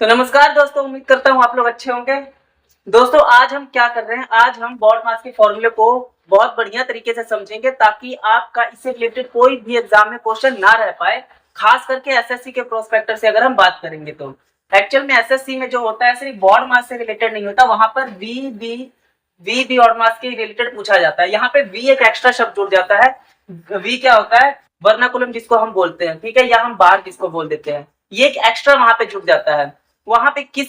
तो नमस्कार दोस्तों, उम्मीद करता हूँ आप लोग अच्छे होंगे। दोस्तों आज हम क्या कर रहे हैं, आज हम बॉड मास के फॉर्मूले को बहुत बढ़िया तरीके से समझेंगे ताकि आपका इससे रिलेटेड कोई भी एग्जाम में क्वेश्चन ना रह पाए। खास करके एसएससी के प्रोस्पेक्टर से अगर हम बात करेंगे तो एक्चुअल में एसएससी में जो होता है सिर्फ बॉड मास से रिलेटेड नहीं होता, वहां पर वी बॉड मास के रिलेटेड पूछा जाता है। यहाँ पे वी एक एक्स्ट्रा शब्द जुड़ जाता है। वी क्या होता है? वर्नाकुलम जिसको हम बोलते हैं, ठीक है, या हम बार जिसको बोल देते हैं, ये एक एक्स्ट्रा वहां पे जुड़ जाता है। वहां पे किस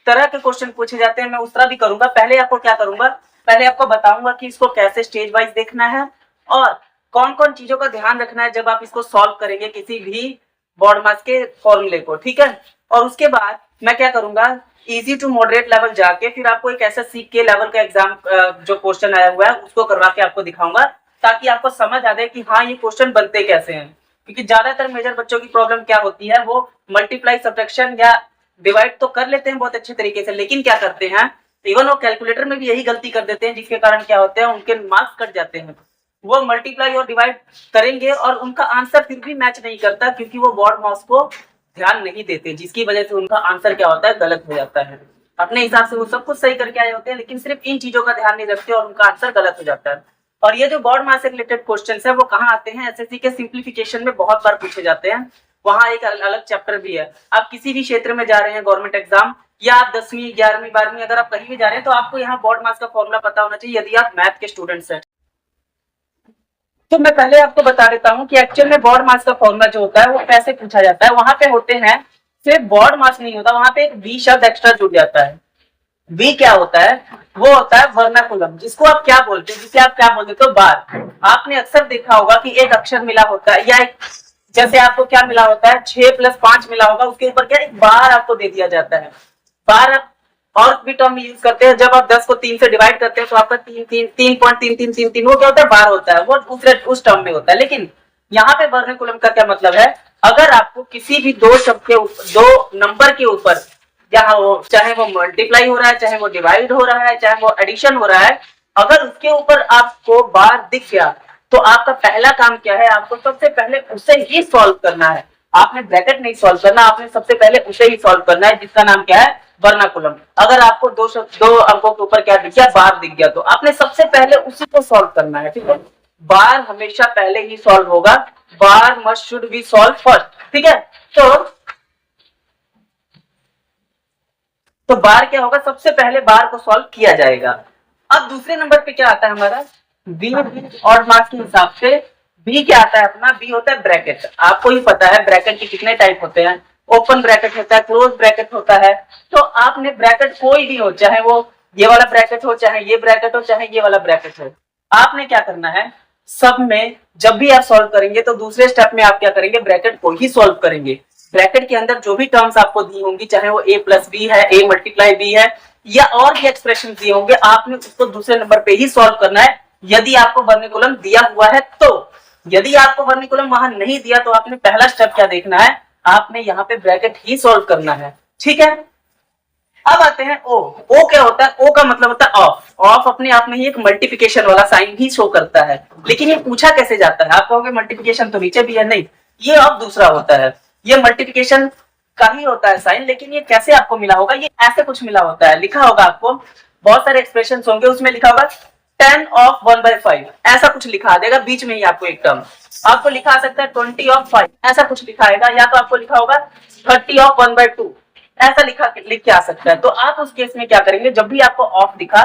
तरह के क्वेश्चन पूछे जाते हैं मैं उस तरह भी करूंगा। पहले आपको क्या करूंगा, पहले आपको बताऊंगा कि इसको कैसे स्टेज वाइज देखना है और कौन कौन चीजों का ध्यान रखना है जब आप इसको सॉल्व करेंगे किसी भी बॉड मास के फॉर्मूले को, ठीक है। और उसके बाद मैं क्या करूंगा, इजी टू मॉडरेट लेवल जाके फिर आपको एक एसएससी के लेवल का एग्जाम जो क्वेश्चन आया हुआ है उसको करवा के आपको दिखाऊंगा ताकि आपको समझ आ जाए कि हाँ ये क्वेश्चन बनते कैसे हैं। क्योंकि ज्यादातर मेजर बच्चों की प्रॉब्लम क्या होती है, वो मल्टीप्लाई सब्ट्रैक्शन या डिवाइड तो कर लेते हैं बहुत अच्छे तरीके से, लेकिन क्या करते हैं, इवन वो कैलकुलेटर में भी यही गलती कर देते हैं जिसके कारण क्या होते हैं, उनके मार्क्स कट जाते हैं। वो मल्टीप्लाई और डिवाइड करेंगे और उनका आंसर फिर भी मैच नहीं करता क्योंकि वो बॉड मास को ध्यान नहीं देते, जिसकी वजह से उनका आंसर क्या होता है, गलत हो जाता है। अपने हिसाब से वो सब कुछ सही करके आए होते हैं लेकिन सिर्फ इन चीजों का ध्यान नहीं रखते और उनका आंसर गलत हो जाता है। और ये जो बॉड मास से रिलेटेड क्वेश्चन है वो कहाँ आते हैं, एसएससी के सिंप्लीफिकेशन में बहुत बार पूछे जाते हैं। वहां एक अलग चैप्टर भी है। आप किसी भी क्षेत्र में जा रहे हैं गवर्नमेंट एग्जाम, या आप 10वीं 11वीं 12वीं अगर आप कहीं भी जा रहे हैं तो आपको यहाँ बॉड मास का फॉर्मूला पता होना चाहिए यदि आप मैथ के स्टूडेंट्स हैं। तो मैं पहले आपको बता देता हूँ कि एक्चुअल में बॉड मास का फॉर्मूला जो होता है वो कैसे पूछा जाता है। वहां पे होते हैं, सिर्फ बॉड मास नहीं होता, वहां पे एक वी शब्द एक्स्ट्रा जुड़ जाता है। वी क्या होता है, वो होता है वर्नाकुलम, जिसको आप क्या बोलते हैं, जिसे आप क्या बोल देते हो, बार। आपने अक्सर देखा होगा कि एक अक्षर मिला होता है या एक, जैसे आपको क्या मिला होता है, 6+5 मिला होगा, उसके ऊपर क्या एक बार आपको दे दिया जाता है। बार और भी टर्म यूज करते हैं, जब आप 10 को 3 से डिवाइड करते हैं तो आपका 3.3333 वो क्या होता है, बार होता है, वो दूसरे उस टर्म में होता है। लेकिन यहाँ पे वर्नाकुलम का क्या मतलब है, अगर आपको किसी भी दो शब्द के दो नंबर के ऊपर, जहाँ वो चाहे वो मल्टीप्लाई हो रहा है, चाहे वो डिवाइड हो रहा है, चाहे वो एडिशन हो रहा है, अगर उसके ऊपर आपको बार दिख गया तो आपका पहला काम क्या है, आपको सबसे पहले उसे ही सॉल्व करना है। आपने ब्रैकेट नहीं सॉल्व करना, आपने सबसे पहले उसे ही सॉल्व करना है, जिसका नाम क्या है, वर्नाकुलम। अगर आपको दो अंकों के ऊपर क्या दिख गया, बार दिख गया, तो आपने सबसे पहले उसी को सॉल्व करना है, ठीक है। बार हमेशा पहले ही सॉल्व होगा, bar must should be solve first, ठीक है। तो बार क्या होगा, सबसे पहले बार को सॉल्व किया जाएगा। अब दूसरे नंबर पे क्या आता है हमारा, बी और मास के हिसाब से बी क्या आता है अपना, बी होता है ब्रैकेट। आपको ही पता है ब्रैकेट के कितने टाइप होते हैं, ओपन ब्रैकेट होता है, क्लोज ब्रैकेट होता है। तो आपने ब्रैकेट कोई भी हो, चाहे वो ये वाला ब्रैकेट हो, चाहे ये ब्रैकेट हो, चाहे ये वाला ब्रैकेट हो, आपने क्या करना है, सब में जब भी आप सॉल्व करेंगे तो दूसरे स्टेप में आप क्या करेंगे, ब्रैकेट को ही सॉल्व करेंगे। ब्रैकेट के अंदर जो भी टर्म्स आपको दी होंगी, चाहे वो a+b है, a×b है, या और भी एक्सप्रेशन दिए होंगे, आपने उसको दूसरे नंबर पे ही सॉल्व करना है यदि आपको वर्निकुलम दिया हुआ है तो। यदि आपको वर्निकुलम वहां नहीं दिया तो आपने पहला स्टेप क्या देखना है, आपने यहाँ पे ब्रैकेट ही सॉल्व करना है, ठीक है। अब आते हैं ओ। ओ क्या होता है, ओ का मतलब होता है ऑफ। ऑफ अपने आप में ही एक मल्टीप्लिकेशन वाला साइन ही शो करता है, लेकिन ये पूछा कैसे जाता है, आप कहोगे मल्टीप्लिकेशन तो नीचे भी है, नहीं, ये ऑफ दूसरा होता है, ये मल्टीप्लिकेशन का ही होता है साइन। लेकिन ये कैसे आपको मिला होगा, ये ऐसे कुछ मिला होता है, लिखा होगा आपको, बहुत सारे एक्सप्रेशन होंगे, उसमें लिखा होगा 10/1/5, ऐसा कुछ लिखा देगा बीच में ही आपको एक टर्म। आपको लिखा आ सकता है 20/5, ऐसा कुछ लिखा आएगा, या तो आपको लिखा होगा 30/1/2, ऐसा लिख के आ सकता है। तो आप उस केस में क्या करेंगे, जब भी आपको ऑफ दिखा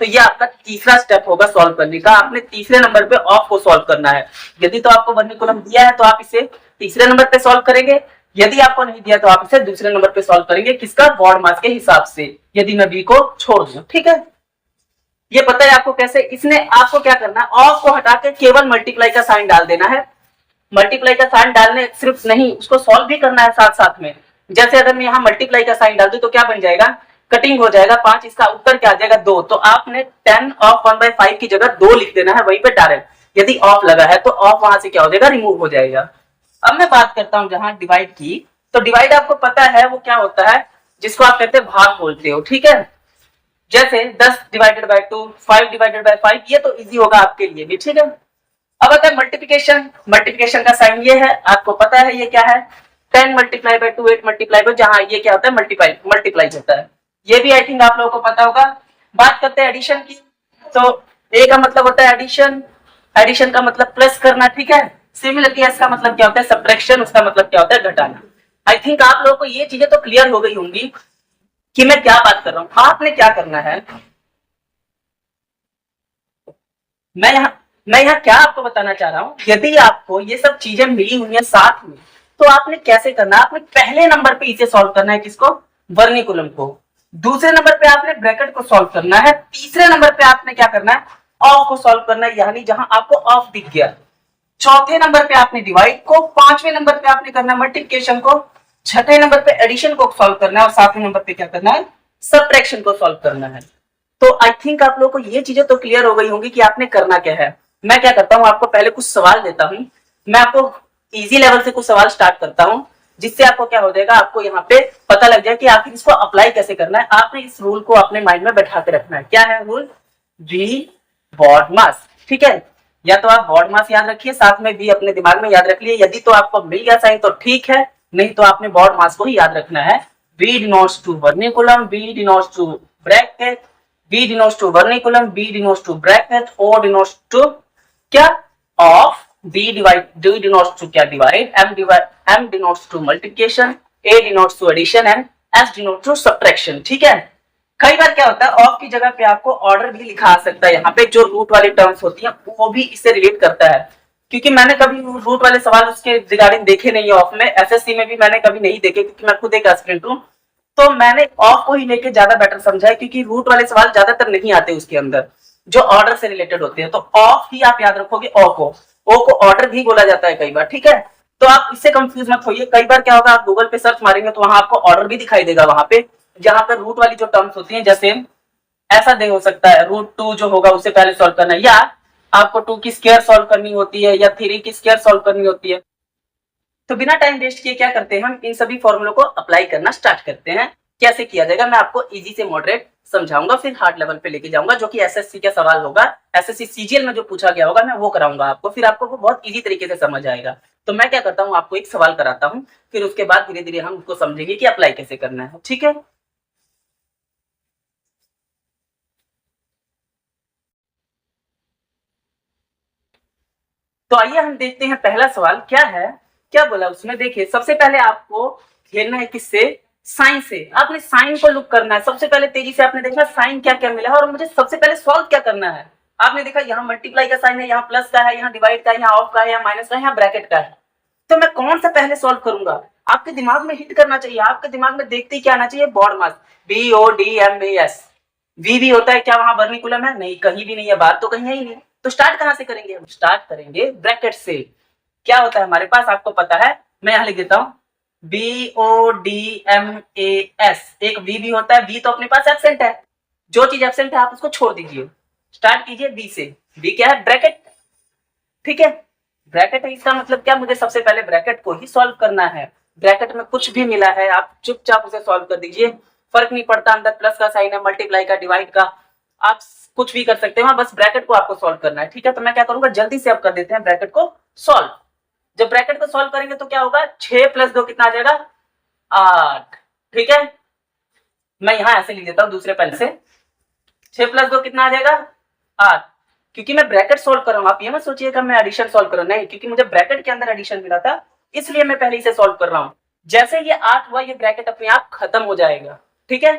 तो ये आपका तीसरा स्टेप होगा सॉल्व करने का, आपने तीसरे नंबर पे ऑफ को सॉल्व करना है। यदि तो आपको वर्निकुलम दिया है तो आप इसे तीसरे नंबर पे सॉल्व करेंगे, यदि आपको नहीं दिया तो आप इसे दूसरे नंबर पे सॉल्व करेंगे, किसका, बॉड मास के हिसाब से, यदि मैं बी को छोड़ दूं, ठीक है। ये पता है आपको कैसे, इसने आपको क्या करना है, ऑफ को हटा के केवल मल्टीप्लाई का साइन डाल देना है। मल्टीप्लाई का साइन डालने सिर्फ नहीं, उसको सॉल्व भी करना है साथ साथ में। जैसे अगर मैं यहाँ मल्टीप्लाई का साइन डाल दूं तो क्या बन जाएगा, कटिंग हो जाएगा, 5, इसका उत्तर क्या आ जाएगा, 2। तो आपने 10/1/5 की जगह 2 लिख देना है वहीं पे डायरेक्ट। यदि ऑफ लगा है तो ऑफ वहां से क्या हो जाएगा, रिमूव हो जाएगा। अब मैं बात करता हूं जहां डिवाइड की, तो डिवाइड आपको पता है वो क्या होता है, जिसको आप कहते हैं भाग बोलते हो, ठीक है। जैसे 10/2, 5/5, ये तो इजी होगा आपके लिए भी, ठीक है। अब आता है मल्टीप्लिकेशन। मल्टीप्लिकेशन का साइन ये है, आपको पता है ये क्या है, 10 मल्टीप्लाई बाय 2 8 मल्टीप्लाई बाय, जहां ये क्या होता है मल्टीप्लाई होता है। ये भी आई थिंक आप लोगों को पता होगा। बात करते हैं एडिशन की, तो ए का मतलब होता है एडिशन, एडिशन का मतलब प्लस करना, ठीक है। सिमिलरली एस का मतलब क्या होता है सब्ट्रैक्शन, उसका मतलब क्या होता है घटाना। आई थिंक आप लोगों को ये चीजें तो क्लियर हो गई होंगी कि मैं क्या बात कर रहा हूं। आपने क्या करना है, मैं यहाँ क्या आपको बताना चाह रहा हूं, यदि आपको ये सब चीजें मिली हुई है साथ में, तो आपने कैसे करना है, आपने पहले नंबर पे इसे सॉल्व करना है, किसको, वर्निकुलम को। दूसरे नंबर पे आपने ब्रैकेट को सॉल्व करना है। तीसरे नंबर पे आपने क्या करना है, ऑफ को सॉल्व करना है, यानी जहां आपको ऑफ दिख गया। चौथे नंबर पे आपने डिवाइड को, पांचवें नंबर पे आपने करना है मल्टीप्लिकेशन को, छठे नंबर पे एडिशन को सॉल्व करना है, और सातवें नंबर पे क्या करना है, सब्ट्रैक्शन को सॉल्व करना है। तो आई थिंक आप लोगों को ये चीजें तो क्लियर हो गई होंगी कि आपने करना क्या है। मैं क्या करता हूँ, आपको पहले कुछ सवाल देता हूँ, मैं आपको इजी लेवल से कुछ सवाल स्टार्ट करता हूँ, जिससे आपको क्या हो जाएगा, आपको यहाँ पे पता लग जाए कि आखिर इसको अप्लाई कैसे करना है। आपने इस रूल को अपने माइंड में बैठा के रखना है। क्या है रूल, वी बॉड मास, ठीक है। या तो आप बॉड मास याद रखिए, साथ में भी अपने दिमाग में याद रख लिए। यदि तो आपको मिल गया साइन तो ठीक है, नहीं तो आपने बॉड मास को ही याद रखना है। V denotes to vernaculum, V denotes to bracket, V denotes to vernaculum, V denotes to bracket, O denotes to क्या, of, D denotes to क्या, divide, M denotes to multiplication, A denotes to addition and S denotes to subtraction, ठीक है। कई बार क्या होता है, of की जगह पे आपको ऑर्डर भी लिखा आ सकता है, यहाँ पे जो रूट वाली टर्म्स होती हैं वो भी इससे रिलेट करता है। क्योंकि मैंने कभी रूट वाले सवाल उसके रिगार्डिंग देखे नहीं है ऑफ में, एसएससी में भी मैंने कभी नहीं देखे, क्योंकि मैं खुद एक एस्पिरेंट हूँ। तो मैंने ऑफ को ही लेके ज्यादा बेटर समझा है, क्योंकि रूट वाले सवाल ज्यादातर नहीं आते उसके अंदर, जो ऑर्डर से रिलेटेड होते हैं। तो ऑफ ही आप याद रखोगे, ओ को ऑर्डर भी बोला जाता है कई बार, ठीक है। तो आप इससे कंफ्यूज मत होइए। कई बार क्या होगा, आप गूगल पे सर्च मारेंगे तो वहां आपको ऑर्डर भी दिखाई देगा, वहां पे जहां पर रूट वाली जो टर्म्स होती हैं, जैसे ऐसा दे हो सकता है, √2 जो होगा उससे पहले सॉल्व करना है, या आपको 2 की स्क्वायर सॉल्व करनी होती है, या 3 की स्क्वायर सॉल्व करनी होती है। तो बिना टाइम वेस्ट किए क्या करते हैं, हम इन सभी फॉर्मूलों को अप्लाई करना स्टार्ट करते हैं। कैसे किया जाएगा मैं आपको इजी से मॉडरेट समझाऊंगा, फिर हार्ड लेवल पे लेके जाऊंगा, जो कि एसएससी का सवाल होगा, एसएससी सीजीएल में जो पूछा गया होगा मैं वो कराऊंगा आपको, फिर आपको वो बहुत इजी तरीके से समझ आएगा। तो मैं क्या करता हूँ, आपको एक सवाल कराता हूँ, फिर उसके बाद धीरे धीरे हम उसको समझेंगे कि अप्लाई कैसे करना है, ठीक है। तो आइए हम देखते हैं पहला सवाल क्या है। क्या बोला उसमें, देखिए सबसे पहले आपको खेलना है किससे, साइन से। आपने साइन को लुक करना है सबसे पहले, तेजी से आपने देखना साइन क्या क्या मिला है, और मुझे सबसे पहले सॉल्व क्या करना है। आपने देखा यहाँ मल्टीप्लाई का साइन है, यहाँ प्लस का है, यहाँ डिवाइड का है, यहाँ ऑफ का है, यहाँ माइनस का है, यहाँ ब्रैकेट का है। तो मैं कौन सा पहले सॉल्व करूंगा, आपके दिमाग में हिट करना चाहिए। आपके दिमाग में देखते ही क्या आना चाहिए, बॉड मास, BODMAS। वी होता है क्या, वहां वर्निकुलम है, नहीं कहीं भी नहीं है, बात तो कहीं है ही नहीं। तो स्टार्ट कहां से करेंगे, हम स्टार्ट करेंगे ब्रैकेट से। क्या होता है हमारे पास, आपको पता है, मैं यहां लिख देता हूं BODMAS। एक भी होता है, बी तो अपने पास एब्सेंट है, जो चीज एब्सेंट है आप उसको छोड़ दीजिए, स्टार्ट कीजिए बी से। बी क्या है, ब्रैकेट, ठीक है। ब्रैकेट है, इसका मतलब क्या, मुझे सबसे पहले ब्रैकेट को ही सॉल्व करना है। ब्रैकेट में कुछ भी मिला है आप चुपचाप उसे सॉल्व कर दीजिए, फर्क नहीं पड़ता अंदर प्लस का साइन है, मल्टीप्लाई का, डिवाइड का, आप कुछ भी कर सकते हो, बस ब्रैकेट को आपको सॉल्व करना है, ठीक है। तो मैं क्या करूंगा, जल्दी से अब कर देते हैं ब्रैकेट को सॉल्व। जब ब्रैकेट को सॉल्व करेंगे तो क्या होगा, 6 + 2 कितना आ जाएगा, 8, ठीक है। मैं यहां ऐसे लिख देता हूं दूसरे पेन से, 6 + 2 कितना आ जाएगा, 8। क्योंकि मैं ब्रैकेट सोल्व कर रहा हूं, आप ये मत सोचिएगा मैं एडिशन सोल्व कर रहा हूं, नहीं, क्योंकि मुझे ब्रैकेट के अंदर एडिशन मिला था, इसलिए मैं पहले इसे सोल्व कर रहा हूं। जैसे ये 8 हुआ, ये ब्रैकेट अपने आप खत्म हो जाएगा, ठीक है।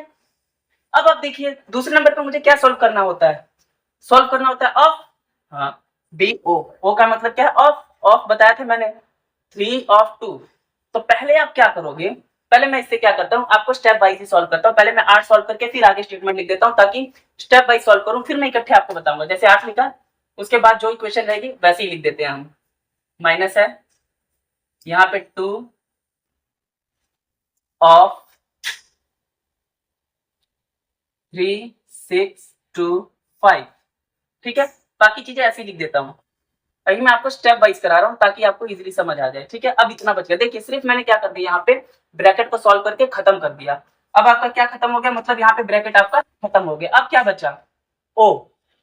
अब आप देखिए दूसरे नंबर पे मुझे क्या सोल्व करना होता है, सोल्व करना होता है ऑफ, हाँ, BO का मतलब क्या है, ऑफ। ऑफ बताया था मैंने, 3 of 2। तो पहले आप क्या करोगे, पहले मैं इससे क्या करता हूं, आपको स्टेप वाइज ही सॉल्व करता हूं। पहले मैं 8 सॉल्व करके फिर आगे स्टेटमेंट लिख देता हूं, ताकि स्टेप वाइज सॉल्व करूं, फिर मैं इकट्ठे आपको बताऊंगा। जैसे 8 लिखा, उसके बाद जो इक्वेशन रहेगी वैसे ही लिख देते हैं हम। माइनस है, यहाँ पे 2 of 3 6 2 5, ठीक है। बाकी चीजें ऐसे ही लिख देता हूँ। अभी मैं आपको स्टेप वाइज करा रहा हूँ ताकि आपको इजीली समझ आ जाए, ठीक है। अब इतना बच गया, देखिए सिर्फ मैंने क्या कर दिया, यहाँ पे ब्रैकेट को सॉल्व करके खत्म कर दिया। अब आपका क्या खत्म हो गया, मतलब यहाँ पे ब्रैकेट आपका खत्म हो गया। अब क्या बचा, ओ,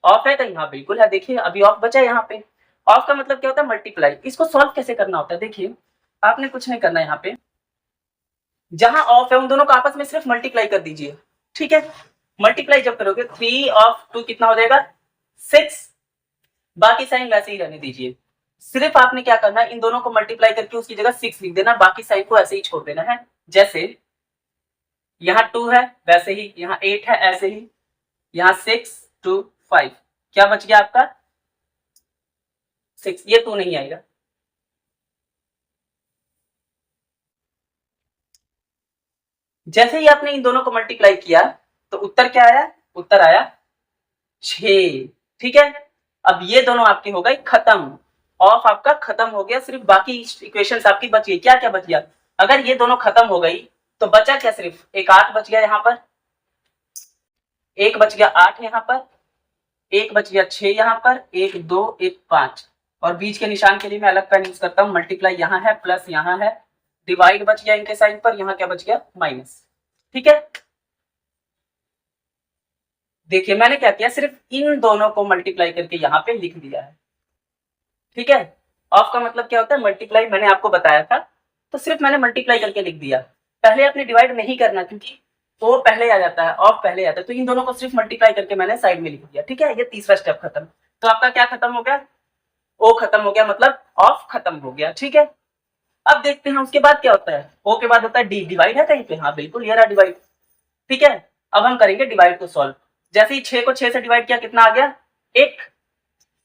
ऑफ है, तो यहाँ बिल्कुल है, देखिए अभी ऑफ बचा है यहाँ पे। ऑफ का मतलब क्या होता है, मल्टीप्लाई। इसको सॉल्व कैसे करना होता है, देखिए आपने कुछ नहीं करना है, यहाँ पे जहां ऑफ है उन दोनों को आपस में सिर्फ मल्टीप्लाई कर दीजिए, ठीक है। मल्टीप्लाई जब करोगे 3 ऑफ 2 कितना हो जाएगा 6, बाकी साइन वैसे ही रहने दीजिए। सिर्फ आपने क्या करना है, इन दोनों को मल्टीप्लाई करके उसकी जगह 6 लिख देना, बाकी साइन को ऐसे ही छोड़ देना है। जैसे यहाँ 2 है वैसे ही, यहाँ 8 है ऐसे ही, यहाँ 6 2 5, क्या बच गया आपका 6, ये 2 नहीं आएगा। जैसे ही आपने इन दोनों को मल्टीप्लाई किया तो उत्तर क्या आया, उत्तर आया 6, ठीक है। अब ये दोनों आपके हो गए खत्म, ऑफ आपका खत्म हो गया, सिर्फ बाकी इक्वेशंस आपकी बच गई। क्या क्या बच गया, अगर ये दोनों खत्म हो गई तो बचा क्या, सिर्फ एक 8 बच गया, यहाँ पर एक बच गया 8, यहाँ पर एक बच गया 6, यहाँ पर एक 2 एक 5, और बीच के निशान के लिए मैं अलग पेन यूज करता हूँ, मल्टीप्लाई यहाँ है प्लस यहाँ है, डिवाइड बच गया इनके साइन पर, यहाँ क्या बच गया माइनस, ठीक है। देखिए मैंने क्या किया, सिर्फ इन दोनों को मल्टीप्लाई करके यहाँ पे लिख दिया है, ठीक है। ऑफ का मतलब क्या होता है, मल्टीप्लाई, मैंने आपको बताया था, तो सिर्फ मैंने मल्टीप्लाई करके लिख दिया। पहले आपने डिवाइड नहीं करना क्योंकि वो पहले आ जाता है, ऑफ पहले आता है, तो इन दोनों को सिर्फ मल्टीप्लाई करके मैंने साइड में लिख दिया, ठीक है। ये तीसरा स्टेप खत्म। तो आपका क्या खत्म हो गया, ओ खत्म हो गया, मतलब ऑफ खत्म हो गया, ठीक है। अब देखते हैं उसके बाद क्या होता है, ओ के बाद होता है डी, डिवाइड है कहीं पे, हाँ बिल्कुल ये रहा डिवाइड, ठीक है। अब हम करेंगे डिवाइड को सॉल्व। जैसे ही 6 को 6 से डिवाइड किया कितना आ गया 1,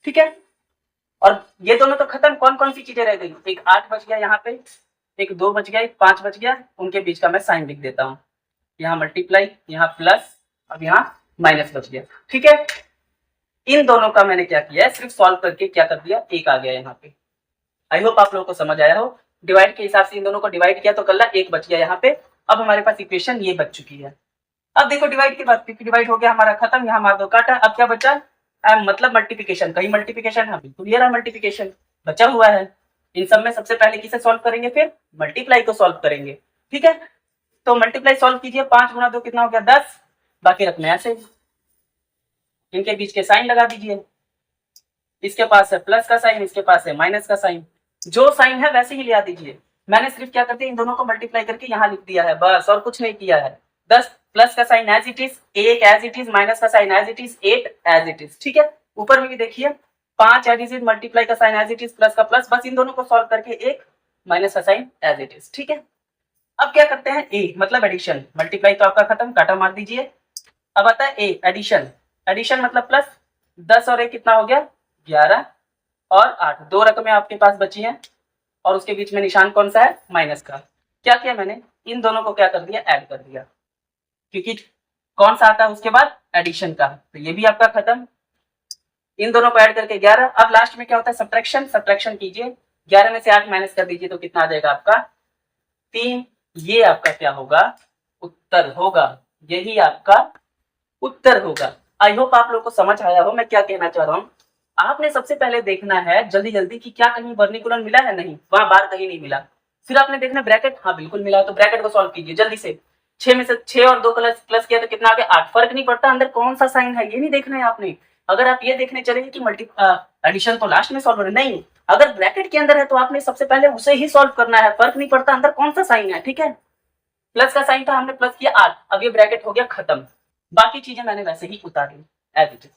ठीक है। और ये दोनों तो खत्म, कौन कौन सी चीजें रह गई, एक 8 बच गया यहाँ पे, एक 2 बच गया, एक 5 बच गया, उनके बीच का मैं साइन लिख देता हूँ, यहाँ मल्टीप्लाई, यहाँ प्लस, अब यहाँ माइनस बच गया, ठीक है। इन दोनों का मैंने क्या किया है, सिर्फ सॉल्व करके क्या कर दिया, एक आ गया यहाँ पे। आई होप आप लोगों को समझ आया हो। डिवाइड के हिसाब से इन दोनों को डिवाइड किया तो कल एक बच गया यहाँ पे। अब हमारे पास इक्वेशन ये बच चुकी है। अब देखो डिवाइड के बाद डिवाइड हो गया हमारा खत्म, यहाँ मार दो काटा, अब क्या बचा, मतलब मल्टीप्लिकेशन, कहीं मल्टीप्लिकेशन है बिल्कुल ये रहा मल्टीप्लिकेशन बचा हुआ है। इन सब में सबसे पहले किसे सॉल्व करेंगे, फिर मल्टीप्लाई को सॉल्व करेंगे, ठीक है। तो मल्टीप्लाई सॉल्व कीजिए, 5 गुना 2 कितना हो गया 10, बाकी रखना है ऐसे, इनके बीच के साइन लगा दीजिए, इसके पास है प्लस का साइन, इसके पास है माइनस का साइन, जो साइन है वैसे ही ले आ दीजिए। मैंने सिर्फ क्या करते हैं, इन दोनों को मल्टीप्लाई करके यहाँ लिख दिया है बस, और कुछ नहीं किया है। 10 प्लस का sign as it is, 1 as it is, minus का sign as it is, 8 as it is, ठीक है। ऊपर में भी देखिए 5 एज इट इज, मल्टीप्लाई का sign as it is, plus का प्लस, बस इन दोनों को सॉल्व करके 1 माइनस का साइन एज इट इज, ठीक है। अब क्या करते हैं, ए मतलब एडिशन, मल्टीप्लाई तो आपका खत्म, काटा मार दीजिए। अब आता है ए एडिशन, एडिशन मतलब प्लस, 10 और 1 कितना हो गया 11 और 8, दो रकमें आपके पास बची हैं, और उसके बीच में निशान कौन सा है, माइनस का। क्या किया मैंने, इन दोनों को क्या कर दिया, ऐड कर दिया, क्योंकि कौन सा आता है उसके बाद एडिशन का, तो ये भी आपका खत्म। इन दोनों को ऐड करके 11। अब लास्ट में क्या होता है, सब्ट्रैक्शन, सब्ट्रैक्शन कीजिए, 11 में से 8 माइनस कर दीजिए तो कितना आ जाएगा आपका 3। ये आपका क्या होगा, उत्तर होगा, यही आपका उत्तर होगा। आई होप आप लोग को समझ आया हो मैं क्या कहना चाह रहा हूँ। आपने सबसे पहले देखना है जल्दी जल्दी कि क्या कहीं वर्निकुलर मिला है, नहीं, वहां बार कहीं नहीं मिला। फिर आपने देखना ब्रैकेट, हाँ बिल्कुल मिला, तो ब्रैकेट को सॉल्व कीजिए जल्दी से। 6 में से 6 और 2 प्लस किया तो कितना आ गया 8, फर्क नहीं पड़ता अंदर कौन सा साइन है, ये नहीं देखना है आपने। अगर आप ये देखने चलेंगे कि मल्टी एडिशन तो लास्ट में सॉल्व नहीं, अगर ब्रैकेट के अंदर है तो आपने सबसे पहले उसे ही सॉल्व करना है, फर्क नहीं पड़ता अंदर कौन सा साइन है, ठीक है। प्लस का साइन था, हमने प्लस किया 8, अब ये ब्रैकेट हो गया खत्म, बाकी चीजें मैंने वैसे ही उतारी एज इट इज।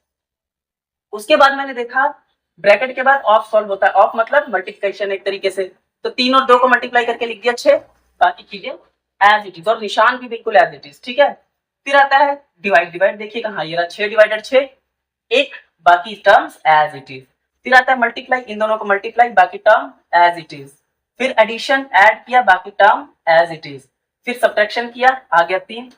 उसके बाद मैंने देखा ब्रैकेट के बाद ऑफ सॉल्व होता है, ऑफ मतलब मल्टीप्लिकेशन एक तरीके से, तो 3 और 2 को मल्टीप्लाई करके लिख दिया 6, बाकी चीजें एज इट इज, और निशान भी बिल्कुल एज इट इज, ठीक है। फिर आता है डिवाइड, डिवाइड देखिएगा, हाँ ये रहा 6 डिवाइडेड 6, 1, बाकी टर्म्स एज इट इज। फिर आता है मल्टीप्लाई, इन दोनों को मल्टीप्लाई, बाकी टर्म एज इट इज। फिर एडिशन, ऐड किया, बाकी टर्म एज इट इज। फिर सब्ट्रैक्शन किया, आ गया 3,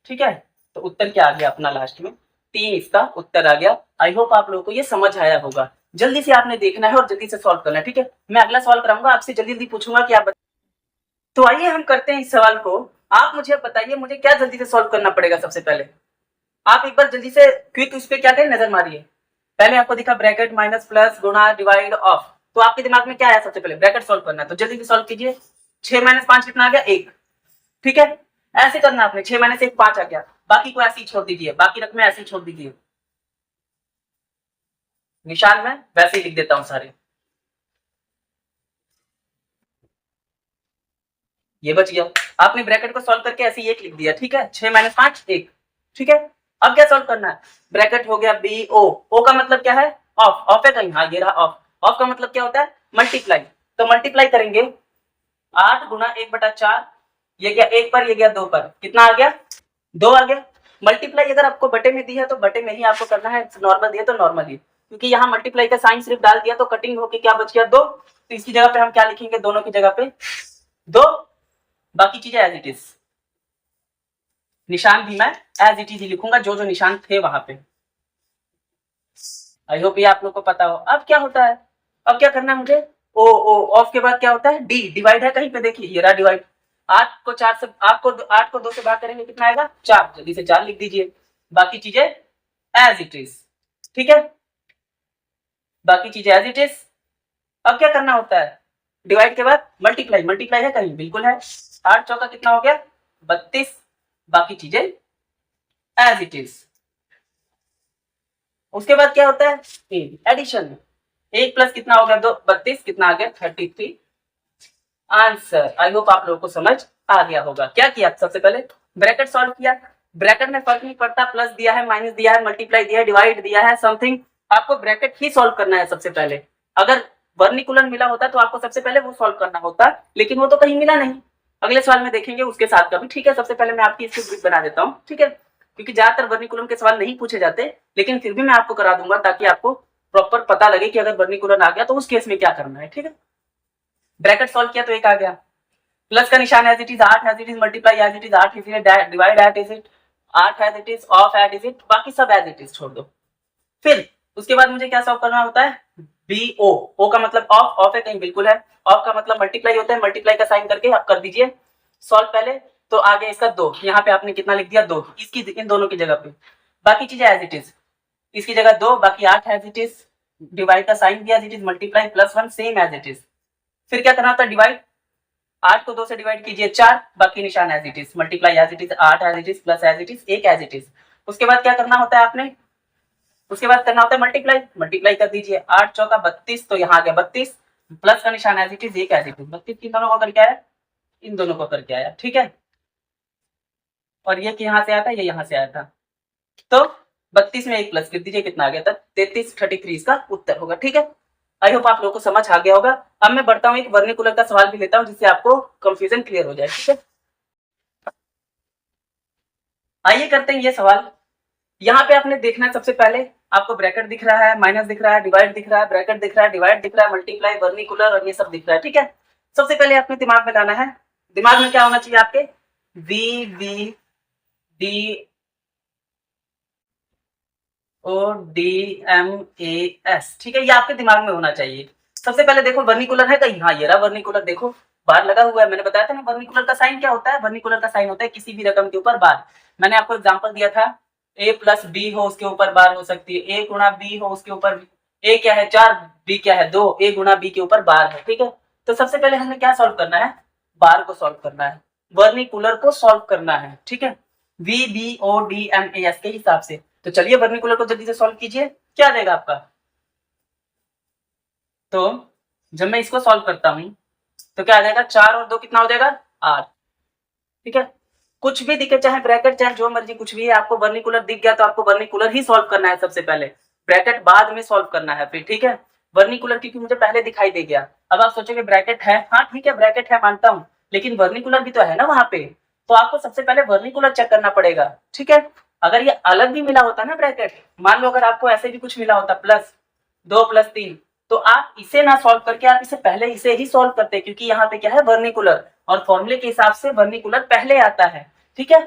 ठीक है। तो उत्तर क्या आ गया अपना लास्ट में 3, इसका उत्तर आ गया। आई होप आप लोगों को ये समझ आया होगा। जल्दी से आपने देखना है और जल्दी से सॉल्व करना है, ठीक है। मैं अगला सवाल कराऊंगा, आपसे जल्दी जल्दी पूछूंगा कि आप तो आइए हम करते हैं इस सवाल को। आप मुझे बताइए मुझे क्या जल्दी से सॉल्व करना पड़ेगा। सबसे पहले आप एक बार जल्दी से क्विक उस पर क्या करें, नजर मारिए। पहले आपको दिखा ब्रैकेट, माइनस, प्लस, गुणा, डिवाइड, ऑफ, तो आपके दिमाग में क्या आया, सबसे पहले ब्रैकेट सॉल्व करना है, तो जल्दी से सॉल्व कीजिए। 6 माइनस 5 कितना आ गया 1, ठीक है। ऐसे करना आपने, 6 माइनस 1 5 आ गया, बाकी को ऐसे ही छोड़ दीजिए, बाकी रकमें ऐसे ही छोड़ दीजिए, निशान में वैसे ही लिख देता हूं सारे। ये बच गया। आपने ब्रैकेट को सॉल्व करके ऐसे ही 1 लिख दिया, ठीक है, 6 - 5 1, ठीक है। अब क्या सॉल्व करना है, ब्रैकेट हो गया बी ओ, ओ का मतलब क्या है, ऑफ, ऑफ है कहीं, हाँ ये रहा ऑफ, ऑफ का मतलब क्या होता है, मल्टीप्लाई, तो मल्टीप्लाई करेंगे 8 × 1/4, ये गया 1 पर, ये गया 2 पर, कितना आ गया, 2 आ गया। मल्टीप्लाई अगर आपको बटे में दी है तो बटे में ही आपको करना है, नॉर्मल दिया तो नॉर्मल ही, क्योंकि यहाँ मल्टीप्लाई का साइन सिर्फ डाल दिया तो कटिंग होके क्या बच गया 2, तो इसकी जगह पे हम क्या लिखेंगे, दोनों की जगह पे 2, बाकी चीजें एज इट इज, निशान भी मैं एज इट इज ही लिखूंगा, जो जो निशान थे वहां पे। आई होप ये आप लोग को पता हो। अब क्या होता है, अब क्या करना है मुझे, ओ ओ ऑफ के बाद क्या होता है, डी, डिवाइड है कहीं पे, देखिए ये रहा डिवाइड, 8 को 4 से, 8 को 2 से भाग करेंगे कितना आएगा 4, जल्दी से 4 लिख दीजिए, बाकी चीजें एज इट इज, ठीक है, बाकी चीजें एज इट इज। अब क्या करना होता है, डिवाइड के बाद मल्टीप्लाई, मल्टीप्लाई है कहीं, बिल्कुल है, 8 चौका कितना हो गया 32, बाकी चीजें एज इट इज। उसके बाद क्या होता है, एडिशन, 1 प्लस कितना हो गया 2, 32, कितना आ गया 33, आंसर। आई होप आप लोगों को समझ आ गया होगा। क्या किया, सबसे पहले ब्रैकेट सॉल्व किया, ब्रैकेट में फर्क नहीं पड़ता, प्लस दिया है, माइनस दिया है, मल्टीप्लाई दिया है, डिवाइड दिया है, समथिंग, आपको ब्रैकेट ही सॉल्व करना है सबसे पहले। अगर वर्निकुलर मिला होता तो आपको सबसे पहले वो सॉल्व करना होता, लेकिन वो तो कहीं मिला नहीं, अगले सवाल में देखेंगे उसके साथ का भी, ठीक है। सबसे पहले मैं आपकी इसकी ग्रुप बना देता हूँ, ठीक है, क्योंकि ज्यादातर वर्निकुलम के सवाल नहीं पूछे जाते, लेकिन फिर भी मैं आपको करा दूंगा ताकि आपको प्रॉपर पता लगे कि अगर वर्निकुलर आ गया तो उस केस में क्या करना है, ठीक है। ब्रैकेट सॉल्व किया तो 1 आ गया, प्लस का निशान as it is, 8 as it is, multiply as it is, 8 is divide as it is, 8 as it is, of as it is, बाकी सब एज इट इज छोड़ दो। फिर उसके बाद मुझे क्या सॉल्व करना होता है, बी ओ, ओ का मतलब ऑफ, ऑफ है कहीं, बिल्कुल है, ऑफ का मतलब मल्टीप्लाई होता है, मल्टीप्लाई का साइन करके आप कर दीजिए सॉल्व पहले, तो आ गया इसका 2, यहाँ पे आपने कितना लिख दिया 2, इसकी इन दोनों की जगह पे, बाकी चीजें एज इट इज, इसकी जगह 2, बाकी 8 एज इट इज, डिवाइड का साइन दिया as it is, multiply +1 same as it is. फिर क्या करना होता है, डिवाइड, 8 को 2 से डिवाइड कीजिए 4, बाकी निशान as it is, multiply as it is, 8 as it is, plus as it is, 1 as it is. उसके बाद क्या करना होता है आपने, उसके बाद करना होता है मल्टीप्लाई, मल्टीप्लाई कर दीजिए, 8 चौका 32, तो यहाँ आ गया 32, प्लस का निशान as it is, 1 as it is, 32 किन दोनों को करके आया, इन दोनों को करके आया, ठीक है, और ये यहाँ से आया था, ये यहाँ से आया था, तो 32 में 1 प्लस कर दीजिए, कितना आ गया था 33, 33 इसका उत्तर होगा, ठीक है। आई होप आप लोगों को समझ आ गया होगा। अब मैं बढ़ता हूँ, एक वर्निकुलर का सवाल भी लेता हूँ जिससे आपको कंफ्यूजन क्लियर हो जाए, ठीक है। आइए करते हैं ये सवाल। यहाँ पे आपने देखना है, सबसे पहले आपको ब्रैकेट दिख रहा है, माइनस दिख रहा है, डिवाइड दिख रहा है, ब्रैकेट दिख रहा है, डिवाइड दिख रहा है, मल्टीप्लाई, वर्निकुलर और ये सब दिख रहा है, ठीक है। सबसे पहले आपने दिमाग में लाना है, दिमाग में क्या होना चाहिए आपके, V V D O D M A S, ठीक है, ये आपके दिमाग में होना चाहिए। सबसे पहले देखो वर्निकुलर है कहीं, हाँ ये रहा वर्निकुलर, देखो बार लगा हुआ है, मैंने बताया था ना वर्निकुलर का साइन क्या होता है, वर्निकुलर का साइन होता है किसी भी रकम के ऊपर बार। मैंने आपको एग्जांपल दिया था, a प्लस बी हो उसके ऊपर बार हो सकती है, a गुणा बी हो उसके ऊपर, a क्या है 4, b क्या है 2, a गुणा बी के ऊपर बार है, ठीक है। तो सबसे पहले हमें क्या सॉल्व करना है, बार को सॉल्व करना है, वर्निकुलर को सॉल्व करना है, ठीक है, V B O D M A S के हिसाब से। तो चलिए वर्निकुलर को जल्दी से सॉल्व कीजिए, क्या देगा आपका, तो जब मैं इसको सॉल्व करता हूं तो क्या आ जाएगा, 4 और 2 कितना हो जाएगा 8, ठीक है। कुछ भी दिखे, चाहे ब्रैकेट चाहे जो मर्जी कुछ भी है, आपको वर्निकुलर दिख गया तो आपको वर्निकुलर ही सॉल्व करना है सबसे पहले, ब्रैकेट बाद में सॉल्व करना है फिर, ठीक है। वर्निकुलर क्योंकि मुझे पहले दिखाई दे गया, अब आप सोचोगे ब्रैकेट है, हाँ ठीक है ब्रैकेट है मानता हूँ, लेकिन वर्निकुलर भी तो है ना वहां पे, तो आपको सबसे पहले वर्निकुलर चेक करना पड़ेगा, ठीक है। अगर ये अलग भी मिला होता ना ब्रैकेट, मान लो अगर आपको ऐसे भी कुछ मिला होता +2 + 3, तो आप इसे ना सॉल्व करके आप इसे पहले इसे ही सॉल्व करते, क्योंकि यहाँ पे क्या है वर्निकुलर, और फॉर्मूले के हिसाब से वर्निकुलर पहले आता है, ठीक है।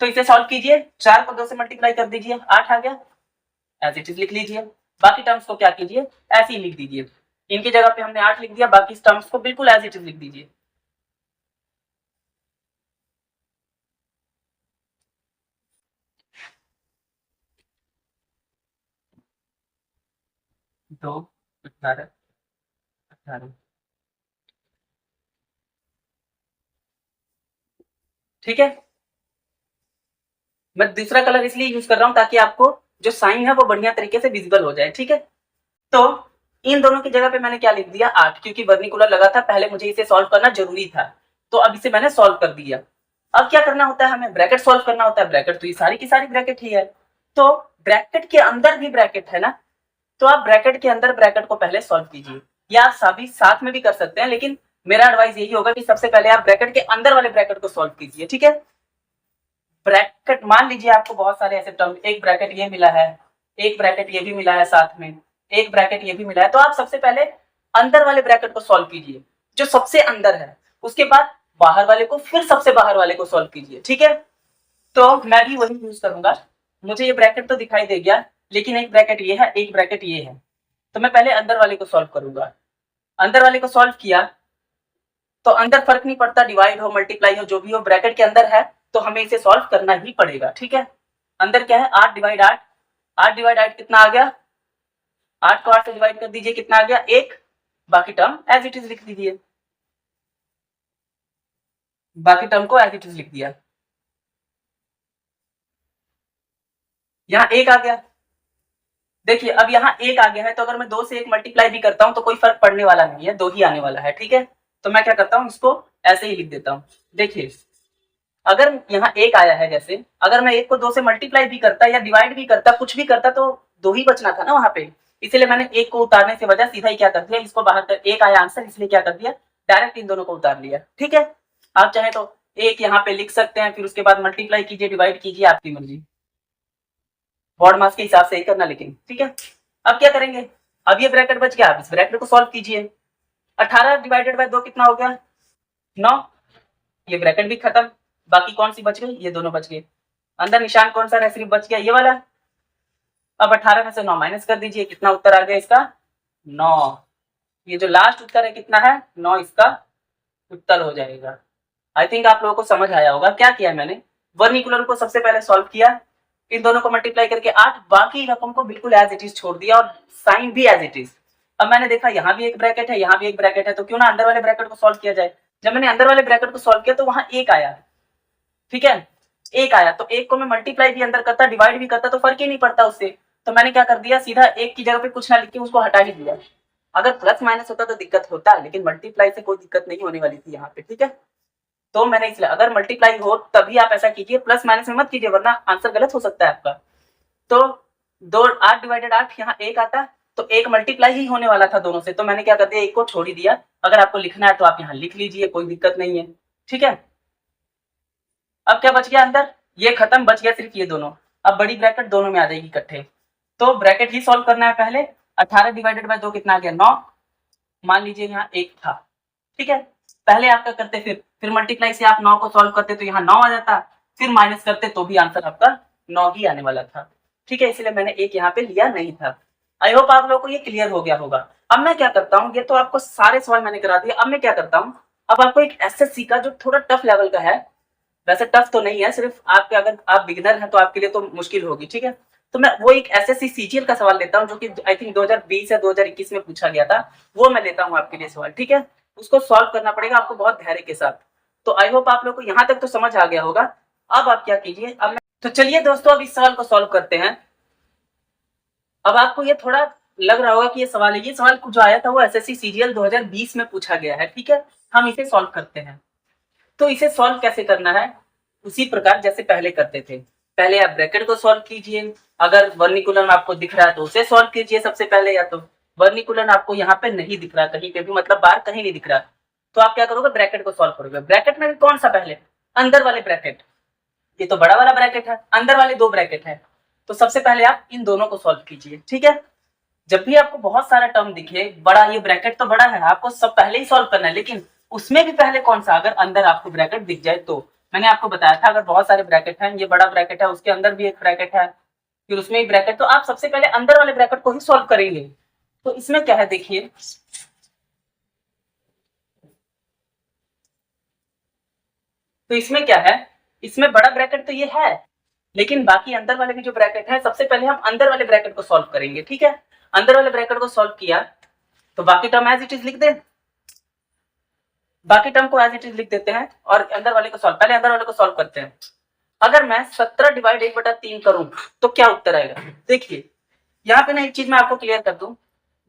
तो इसे सॉल्व कीजिए, 4 को 2 से मल्टीप्लाई कर दीजिए, 8 आ गया, एज इट इज लिख लीजिए, बाकी टर्म्स को क्या कीजिए ऐसे ही लिख दीजिए, इनकी जगह पे हमने 8 लिख दिया, बाकी टर्म्स को बिल्कुल एज इट इज लिख दीजिए। दो 18 18, ठीक है। मैं दूसरा कलर इसलिए यूज कर रहा हूं ताकि आपको जो साइन है वो बढ़िया तरीके से विजिबल हो जाए, ठीक है। तो इन दोनों की जगह पे मैंने क्या लिख दिया 8, क्योंकि वर्निकुलर लगा था, पहले मुझे इसे सॉल्व करना जरूरी था, तो अब इसे मैंने सॉल्व कर दिया। अब क्या करना होता है, हमें ब्रैकेट सॉल्व करना होता है। ब्रैकेट तो ये सारी की सारी ब्रैकेट ही है, तो ब्रैकेट के अंदर भी ब्रैकेट है ना, तो आप ब्रैकेट के अंदर ब्रैकेट को पहले सॉल्व कीजिए, या आप सभी साथ में भी कर सकते हैं, लेकिन मेरा एडवाइस यही होगा कि सबसे पहले आप ब्रैकेट के अंदर वाले ब्रैकेट को सॉल्व कीजिए। ठीक है, ब्रैकेट मान लीजिए आपको बहुत सारे ऐसे टर्म, एक ब्रैकेट ये मिला है, एक ब्रैकेट ये भी मिला है, साथ में एक ब्रैकेट ये भी मिला है, तो आप सबसे पहले अंदर वाले ब्रैकेट को सॉल्व कीजिए जो सबसे अंदर है, उसके बाद बाहर वाले को, फिर सबसे बाहर वाले को सॉल्व कीजिए। ठीक है, तो मैं भी वही यूज करूंगा। मुझे ये ब्रैकेट तो दिखाई दे गया, लेकिन एक ब्रैकेट ये है, एक ब्रैकेट ये है, तो मैं पहले अंदर वाले को सॉल्व करूंगा। अंदर वाले को सॉल्व किया तो अंदर फर्क नहीं पड़ता, डिवाइड हो मल्टीप्लाई हो जो भी हो, ब्रैकेट के अंदर है तो हमें इसे सॉल्व करना ही पड़ेगा। ठीक है, अंदर क्या है, 8 डिवाइड 8, 8 डिवाइड 8 कितना आ गया, 8 को 8 से डिवाइड कर दीजिए, कितना आ गया 1, बाकी टर्म एज इट इज लिख दीजिए, बाकी टर्म को एज इट इज लिख दिया। यहाँ 1 आ गया, देखिए अब यहाँ 1 आ गया है, तो अगर मैं 2 से 1 मल्टीप्लाई भी करता हूँ तो कोई फर्क पड़ने वाला नहीं है, 2 ही आने वाला है। ठीक है, तो मैं क्या करता हूँ, इसको ऐसे ही लिख देता हूँ। देखिए अगर यहाँ 1 आया है, जैसे अगर मैं 1 को 2 से मल्टीप्लाई भी करता या डिवाइड भी करता, कुछ भी करता, तो 2 ही बचना था ना वहां पे, इसलिए मैंने 1 को उतारने से वजह सीधा ही क्या कर दिया, इसको बाहर कर, 1 आया आंसर, इसलिए क्या कर दिया, डायरेक्ट इन दोनों को उतार लिया। ठीक है, आप चाहे तो 1 यहाँ पे लिख सकते हैं, फिर उसके बाद मल्टीप्लाई कीजिए, डिवाइड कीजिए, आपकी मर्जी, बॉड मास के हिसाब से ही करना, लेकिन ठीक है। अब क्या करेंगे, अब ये ब्रैकेट बच गया, आप इस ब्रैकेट को सॉल्व कीजिए। 18 डिवाइडेड बाय 2 कितना हो गया, 9, ये ब्रैकेट भी खत्म, बाकी कौन सी बच गई, ये दोनों बच गए। अंदर निशान कौन सा रहा, सिर्फ बच गया ये वाला। अब 18 में से 9 माइनस कर दीजिए, कितना उत्तर आ गया इसका, 9। ये जो लास्ट उत्तर है कितना है, 9 इसका उत्तर हो जाएगा। आई थिंक आप लोगों को समझ आया होगा क्या किया है मैंने, वर्निकुलर को सबसे पहले सॉल्व किया, इन दोनों को मल्टीप्लाई करके 8, बाकी रकम को बिल्कुल एज इट इज छोड़ दिया और साइन भी एज इट इज। अब मैंने देखा यहाँ भी एक ब्रैकेट है, यहाँ भी एक ब्रैकेट है, तो क्यों ना अंदर वाले ब्रैकेट को सॉल्व किया जाए। जब मैंने अंदर वाले ब्रैकेट को सॉल्व किया तो वहां 1 आया, ठीक है, 1 आया, तो 1 को मैं मल्टीप्लाई भी अंदर करता, डिवाइड भी करता, तो फर्क ही नहीं पड़ता उससे, तो मैंने क्या कर दिया, सीधा 1 की जगह पे कुछ ना लिख के उसको हटा ही दिया। अगर प्लस माइनस होता तो दिक्कत होता, लेकिन मल्टीप्लाई से कोई दिक्कत नहीं होने वाली थी यहाँ पे। ठीक है, तो मैंने इसलिए, अगर मल्टीप्लाई हो तभी आप ऐसा कीजिए, प्लस माइनस में मत कीजिए, वरना आंसर गलत हो सकता है आपका। तो 8 डिवाइडेड 8, यहाँ 1 आता, तो 1 मल्टीप्लाई ही होने वाला था दोनों से, तो मैंने क्या कर दिया, 1 को छोड़ ही दिया। अगर आपको लिखना है तो आप यहाँ लिख लीजिए, कोई दिक्कत नहीं है। ठीक है, अब क्या बच गया अंदर, ये खत्म, बच गया सिर्फ ये दोनों। अब बड़ी ब्रैकेट दोनों में आ जाएगी इकट्ठे, तो ब्रैकेट ही सॉल्व करना है पहले। 18 डिवाइडेड बाय 2 कितना आ गया, 9, मान लीजिए यहाँ 1 था। ठीक है, पहले आप क्या करते, फिर मल्टीप्लाई से आप 9 को सॉल्व करते तो यहाँ 9 आ जाता, फिर माइनस करते तो भी आंसर आपका 9 ही आने वाला था। ठीक है, इसलिए मैंने 1 यहाँ पे लिया नहीं था। आई होप आप लोगों को ये क्लियर हो गया होगा। अब मैं क्या करता हूँ, ये तो आपको सारे सवाल मैंने करा दिया, अब मैं क्या करता हूँ, अब आपको एक एसएससी का जो थोड़ा टफ लेवल का है, वैसे टफ तो नहीं है, सिर्फ आपके, अगर आप बिगिनर हैं तो आपके लिए तो मुश्किल होगी। ठीक है, तो मैं वो एक एसएससी सीजीएल का सवाल लेता हूँ, जो कि आई थिंक 2020 या 2021 में पूछा गया था, वो मैं लेता हूँ आपके लिए सवाल। ठीक है, उसको सॉल्व करना पड़ेगा आपको बहुत धैर्य के साथ। तो आई होप आप लोग को यहाँ तक तो समझ आ गया होगा। अब आप क्या कीजिए, तो चलिए दोस्तों, अब इस सवाल को सॉल्व करते हैं। अब आपको ये थोड़ा लग रहा होगा कि ये सवाल है, ये सवाल जो आया था वो एसएससी सीजीएल 2020 में पूछा गया है। ठीक है, हम इसे सॉल्व करते हैं। तो इसे सॉल्व कैसे करना है, उसी प्रकार जैसे पहले करते थे। पहले आप ब्रैकेट को सॉल्व कीजिए, अगर वर्निकुलर आपको दिख रहा है तो उसे सॉल्व कीजिए सबसे पहले, या तो वर्निकुलर आपको यहाँ पे नहीं दिख रहा कहीं पे भी, मतलब बाहर कहीं नहीं दिख रहा, तो आप क्या करोगे, ब्रैकेट को सॉल्व करोगे। ब्रैकेट में भी कौन सा, पहले अंदर वाले ब्रैकेट, ये तो बड़ा वाला ब्रैकेट है, अंदर वाले 2 ब्रैकेट है, तो सबसे पहले आप इन दोनों को सॉल्व कीजिए। ठीक है, जब भी आपको बहुत सारा टर्म दिखे बड़ा, ये ब्रैकेट तो बड़ा है, आपको सब पहले ही सॉल्व करना है, लेकिन उसमें भी पहले कौन सा, अगर अंदर आपको ब्रैकेट दिख जाए तो, मैंने आपको बताया था अगर बहुत सारे ब्रैकेट हैं, ये बड़ा ब्रैकेट है, उसके अंदर भी एक ब्रैकेट है, फिर उसमें एक ब्रैकेट, तो आप सबसे पहले अंदर वाले ब्रैकेट को ही सॉल्व करेंगे। तो इसमें क्या है, देखिए तो इसमें क्या है, इसमें बड़ा ब्रैकेट तो ये है, लेकिन बाकी अंदर वाले भी जो ब्रैकेट है, सबसे पहले हम अंदर वाले ब्रैकेट को सॉल्व करेंगे। ठीक है, अंदर वाले ब्रैकेट को सॉल्व किया तो बाकी टर्म एज इट इज लिख दे, बाकी टर्म को एज इट इज लिख देते हैं, और अंदर वाले को सॉल्व, पहले अंदर वाले को सॉल्व करते हैं। अगर मैं 17 डिवाइड 1/3 करूं तो क्या उत्तर आएगा, देखिए यहाँ पे ना एक चीज मैं आपको क्लियर कर दूं,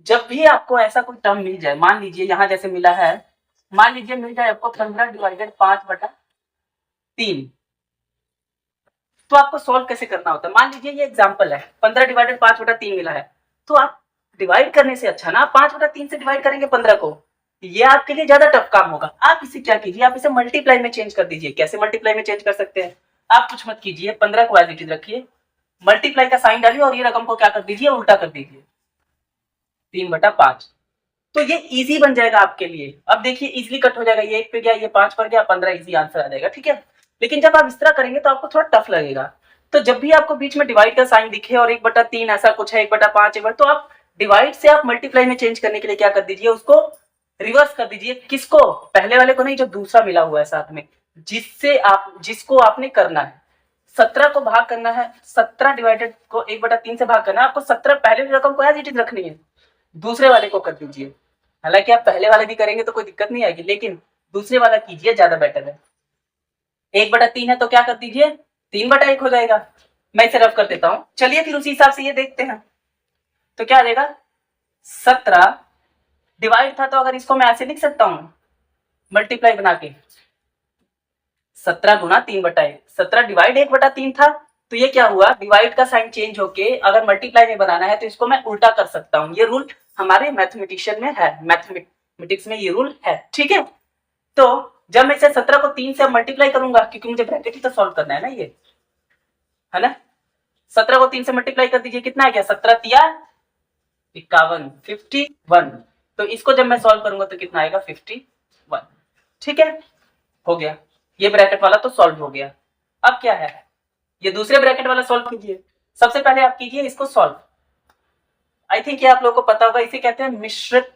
जब भी आपको ऐसा कोई टर्म मिल जाए, मान लीजिए यहाँ जैसे मिला है, मान लीजिए मिल जाए आपको 15/5/3, तो आपको सॉल्व कैसे करना होता है। मान लीजिए ये एग्जांपल है, 15/5/3 मिला है, तो आप डिवाइड करने से अच्छा ना 5/3 से डिवाइड करेंगे 15 को, ये आपके लिए ज्यादा टफ काम होगा। आप इसे क्या कीजिए, आप इसे मल्टीप्लाई में चेंज कर दीजिए। कैसे मल्टीप्लाई में चेंज कर सकते हैं, आप कुछ मत कीजिए, 15 को एज इट इज रखिए, मल्टीप्लाई का साइन डालिए और ये रकम को क्या कर दीजिए, उल्टा कर दीजिए, 3/5। तो ये इजी बन जाएगा आपके लिए। अब देखिए इजीली कट हो जाएगा, ये 1 पे गया, ये 5 पर गया, 15 इजी आंसर आ जाएगा, ठीक है। लेकिन जब आप इस तरह करेंगे तो आपको थोड़ा टफ लगेगा। तो जब भी आपको बीच में डिवाइड का साइन दिखे और 1/3 ऐसा कुछ है, 1/5 तो आप डिवाइड से आप मल्टीप्लाई में चेंज करने के लिए क्या कर दीजिए, उसको रिवर्स कर दीजिए। किसको, पहले वाले को नहीं, जो दूसरा मिला हुआ है साथ में, जिसको आपने करना है। 17 को भाग करना है, 17 डिवाइडेड को 1/3 से भाग करना है आपको। 17 पहले वाली रकम को एज इट इज रखनी है, दूसरे वाले को कर दीजिए। हालांकि आप पहले वाले भी करेंगे तो कोई दिक्कत नहीं आएगी, लेकिन दूसरे वाला कीजिए, ज्यादा बेटर है। 1/3 है तो क्या कर दीजिए, 3/1 हो जाएगा। मैं इसे रफ कर देता हूं, चलिए फिर उसी हिसाब से ये देखते हैं। तो क्या आ जाएगा, 17 डिवाइड था, तो अगर इसको मैं ऐसे लिख सकता हूं मल्टीप्लाई बना के, 17 गुना 3/1, 17 डिवाइड 1/3 था, तो ये क्या हुआ, डिवाइड का साइन चेंज होके अगर मल्टीप्लाई में बनाना है तो इसको मैं उल्टा कर सकता हूँ। ये रूल हमारे मैथमेटिशियन में है, मैथमेटिक्स में ये रूल है, ठीक है। तो जब मैं इसे 17 को 3 से मल्टीप्लाई करूंगा, क्योंकि मुझे ब्रैकेट ही तो सॉल्व करना है ना, ये है ना। 17 को 3 से मल्टीप्लाई कर दीजिए, कितना है क्या, 17 तिया 51, 51। तो इसको जब मैं सॉल्व करूंगा तो कितना आएगा, 51, ठीक है, हो गया। ये ब्रैकेट वाला तो सॉल्व हो गया। अब क्या है, ये दूसरे ब्रैकेट वाला सॉल्व कीजिए। सबसे पहले आप कीजिए इसको सॉल्व। आई थिंक ये आप लोगों को पता होगा, इसे कहते हैं मिश्रित,